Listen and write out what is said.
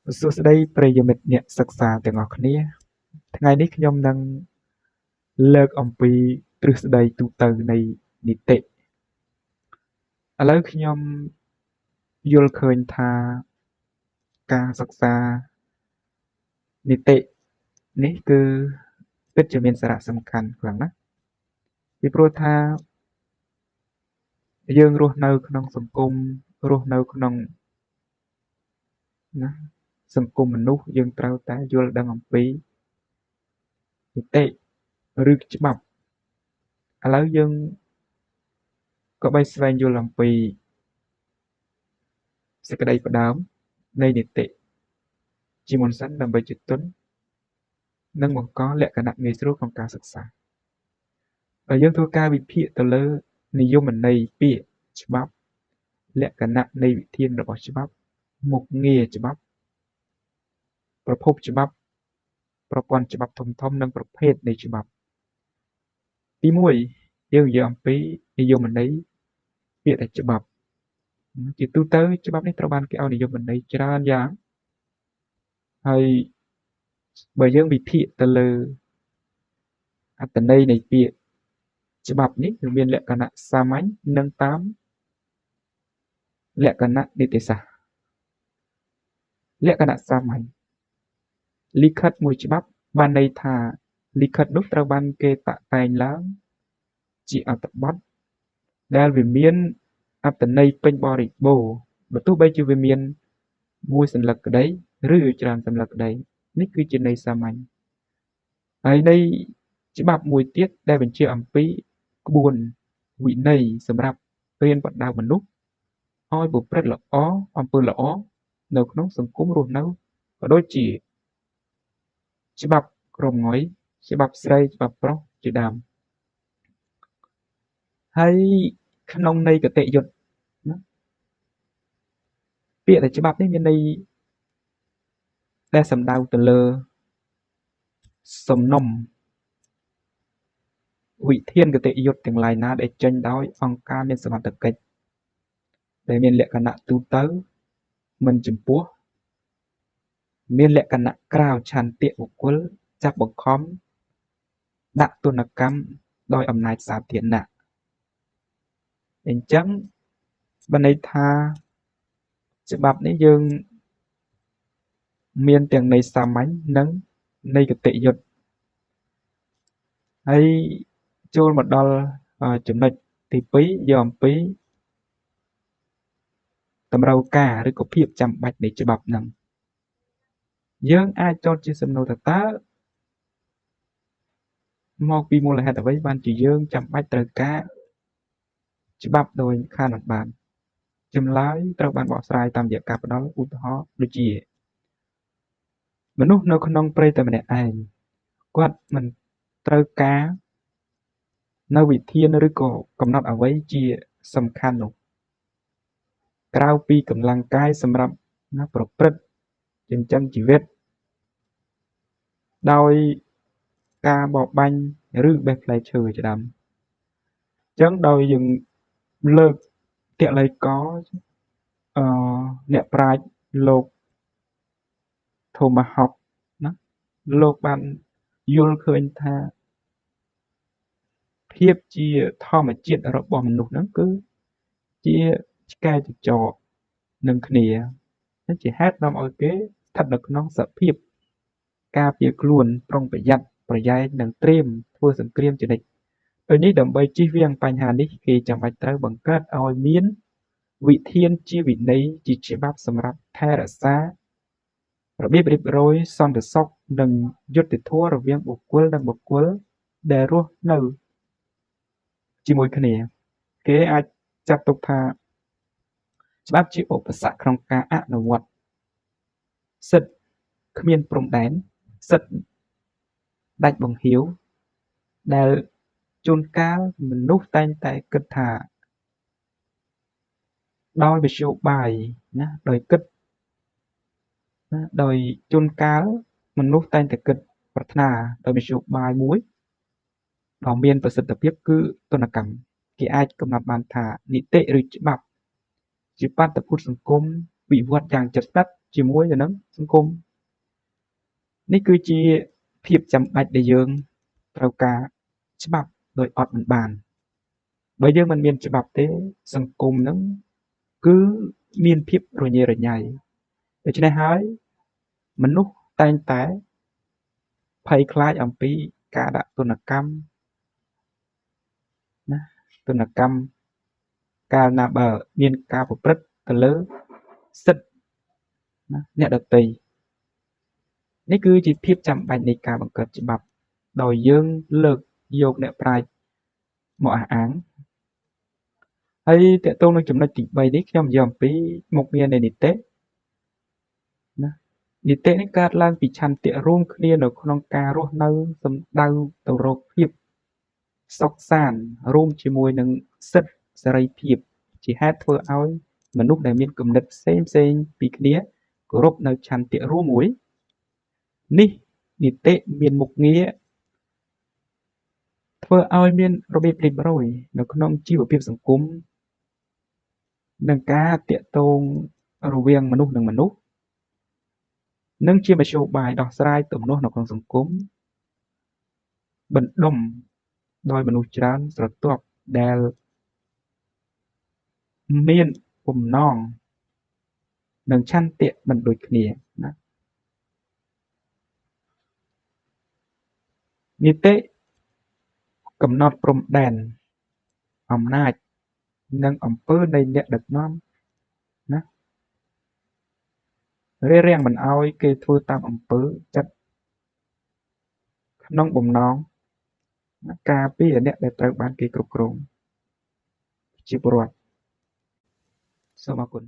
សួស្តីប្រិយមិត្តអ្នកសិក្សាទាំងអស់គ្នាថ្ងៃនេះខ្ញុំនឹងលើកអំពីទ្រឹស្តីទូទៅនៃនីតិឥឡូវខ្ញុំយល់ឃើញថាការសិក្សានីតិនេះគឺពិតជាមានសារៈសំខាន់ខ្លាំងណាស់ពីព្រោះថាយើងរស់នៅក្នុងសង្គមរស់នៅក្នុងសង្គមមនុស្សយើងត្រូវតែយល់ដឹងអំពីនីតិឬច្បាប់ឥឡូវយើងក៏បីស្វែងយល់អំពីសេចក្តីផ្ដើមនៃនីតិជាមុនសិនដើម្បីជាទុននិងបង្កលក្ខណៈងាយស្រួលក្នុងការសិក្សាហើយយើងធ្វើការវិភាគទៅលើនិយមន័យពាក្យច្បាប់លក្ខណៈនៃវិធានរបស់ច្បាប់មុខងារច្បាប់ប្រភពច្បាប់ប្រព័ន្ធច្បាប់ធំៗនិងប្រភេទនៃច្បាប់ទី1យើងនិយាយអំពីនិយមន័យពាក្យថាច្បាប់ជាទូទៅច្បាប់នេះត្រូវបានគេឲ្យនិយមន័យច្រើនយ៉ាងហើយបើយើងវិភាគទៅលើអត្ថន័យនៃពាក្យច្បាប់នេះវាមានលក្ខណៈសាមញ្ញនិងតាមលក្ខណៈនីតិសាស្ត្រលក្ខណៈសាមញ្ញលិខិតមួយច្បាប់បានន័យថាលិខិតនោះត្រូវបានគេតាក់តែងឡើងជាអត្ថបទដែលវាមានអត្ថន័យពេញបរិបូរណ៍បើទោះបីជាវាមានមួយសន្លឹកក្តីឬច្រើនសន្លឹកក្តីនេះគឺជាន័យសាមញ្ញហើយន័យច្បាប់មួយទៀតដែលបញ្ជាក់អំពីក្បួនវិន័យសម្រាប់រៀនបណ្ដៅមនុស្សឲ្យប្រព្រឹត្តល្អអំពើល្អនៅក្នុងសង្គមរស់នៅក៏ដូចជាច្បាប់ក្រមងុយច្បាប់ស្រីច្បាប់ប្រុសជាដើមហើយក្នុងន័យគតិយុត្តពាក្យតែច្បាប់នេះមានន័យដែលសំដៅទៅលើសំណុំវិធានគតិយុត្តទាំងឡាយណាដែលចេញដោយអង្គការមានសមត្ថកិច្ចដែលមានលក្ខណៈទូទៅមិនចំពោះមានលក្ខណៈក្រៅឆន្ទៈបុគ្គលចាប់បង្ខំដាក់ទណ្ឌកម្មដោយអំណាចសាធារណៈអញ្ចឹងបានន័យថាច្បាប់នេះយើងមានទាំងន័យសាមញ្ញនិងន័យគតិយុត្តហើយចូលមកដល់ចំណុចទី2យកអំពីតម្រូវការឬក៏ភាពចាំបាច់នៃច្បាប់ហ្នឹងយើងអាចចោទជាសំណួរថាតើមកពីមូលហេតុអ្វីបានជាយើងចាំបាច់ត្រូវការច្បាប់ដោយខានមិនបានចម្លើយត្រូវបានបកស្រាយតាមរយៈការផ្ដល់ឧទាហរណ៍ដូចជាមនុស្សនៅក្នុងព្រៃតែម្នាក់ឯងគាត់មិនត្រូវការនៅវិធានឬក៏កំណត់អ្វីជាសំខាន់នោះក្រៅពីកម្លាំងកាយសម្រាប់ប្រព្រឹត្តចិញ្ចឹមជីវិតដោយការបរបាញ់ឬបេះផ្លែឈើជាដើមអញ្ចឹងដោយយើងលើកតល័យកអ្នកប្រាជ្ញលោក Thomas Hobbes ណាលោកបានយល់ឃើញថាភាពជាធម្មជាតិរបស់មនុស្សហ្នឹងគឺជាឆ្កែចចកនឹងគ្នានេះជាហេតុនាំឲ្យគេស្ថិតនៅក្នុងសភាពការពារខ្លួនប្រុងប្រយ័ត្នប្រយែងនិងត្រៀមធ្វើសង្គ្រាមជានិច្ចដូចនេះដើម្បីជៀសវាងបញ្ហានេះគេចាំបាច់ត្រូវបង្កើតឲ្យមានវិធានជាវិន័យជាច្បាប់សម្រាប់ថែរក្សារបៀបរៀបរយសន្តិសុខនិងយុត្តិធម៌រវាងបុគ្គលនិងបុគ្គលដែលរស់នៅជាមួយគ្នាគេអាចចាត់ទុកថាច្បាប់ជាឧបសគ្គក្នុងការអនុវត្តសិទ្ធិគ្មានព្រំដែនសិទ្ធិដាច់បង្គាវដែលជួនកាលមនុស្សតែងតែគិតថាដោយមធ្យោបាយណាដោយគិតណាដោយជួនកាលមនុស្សតែងតែគិតប្រាថ្នាដោយមធ្យោបាយមួយដ៏មានប្រសិទ្ធភាពគឺទណ្ឌកម្មគេអាចកំណត់បានថានីតិឬច្បាប់ជាបាតុភូតសង្គមវិវត្តយ៉ាងជិតស្និទ្ធ ជាមួយទៅនឹងសង្គមនេះគឺជាភាពចាំបាច់ដែលយើងត្រូវការច្បាប់ដោយអត់មិនបានបើយើងមិនមានច្បាប់ទេសង្គមហ្នឹងគឺមានភាពរញ៉េរញ៉ៃដូច្នេះហើយមនុស្សតែងតែភ័យខ្លាចអំពីការដាក់ទណ្ឌកម្មណាទណ្ឌកម្មកាលណាបើមានការប្រព្រឹត្តទៅលើសិទ្ធិណាអ្នកដទៃនេះគឺជាភាពចាំបាច់នៃការបង្កើតច្បាប់ដោយយើងលើកយកអ្នកប្រាជ្ញមកអះអាងហើយតកតងនឹងចំណុចទី3នេះខ្ញុំនិយាយអំពីមុខងារនៃនីតិណានីតិនេះកើតឡើងពីឆន្ទៈរួមគ្នានៅក្នុងការរស់នៅសំដៅទៅរកភាពសុខសាន្តរួមជាមួយនឹងសិទ្ធិសេរីភាពជាហេតុធ្វើឲ្យមនុស្សដែលមានគំនិតផ្សេងពីគ្នាគោរពនៅឆន្ទៈរួមមួយនេះនីតិមានមុខងារធ្វើឲ្យមានរបៀបរៀបរយនៅក្នុងជីវភាពសង្គមនិងការតាក់ទងរវាងមនុស្សនិងមនុស្សនិងជាមធ្យោបាយដោះស្រាយទំនាស់នៅក្នុងសង្គមបណ្ដុំដោយមនុស្សច្រើនស្រទាប់ដែលមានបំណងនិងឆន្ទៈមិនដូចគ្នាណានីតិកំណត់ព្រំដែនអំណាចនិងអំពើនៃអ្នកដឹកនាំណារារាំងមិនឲ្យគេធ្វើតាមអំពើចិត្តក្នុងបំណងការពារអ្នកដែលត្រូវបានគេគ្រប់គ្រងជាពលរដ្ឋសូមអរគុណ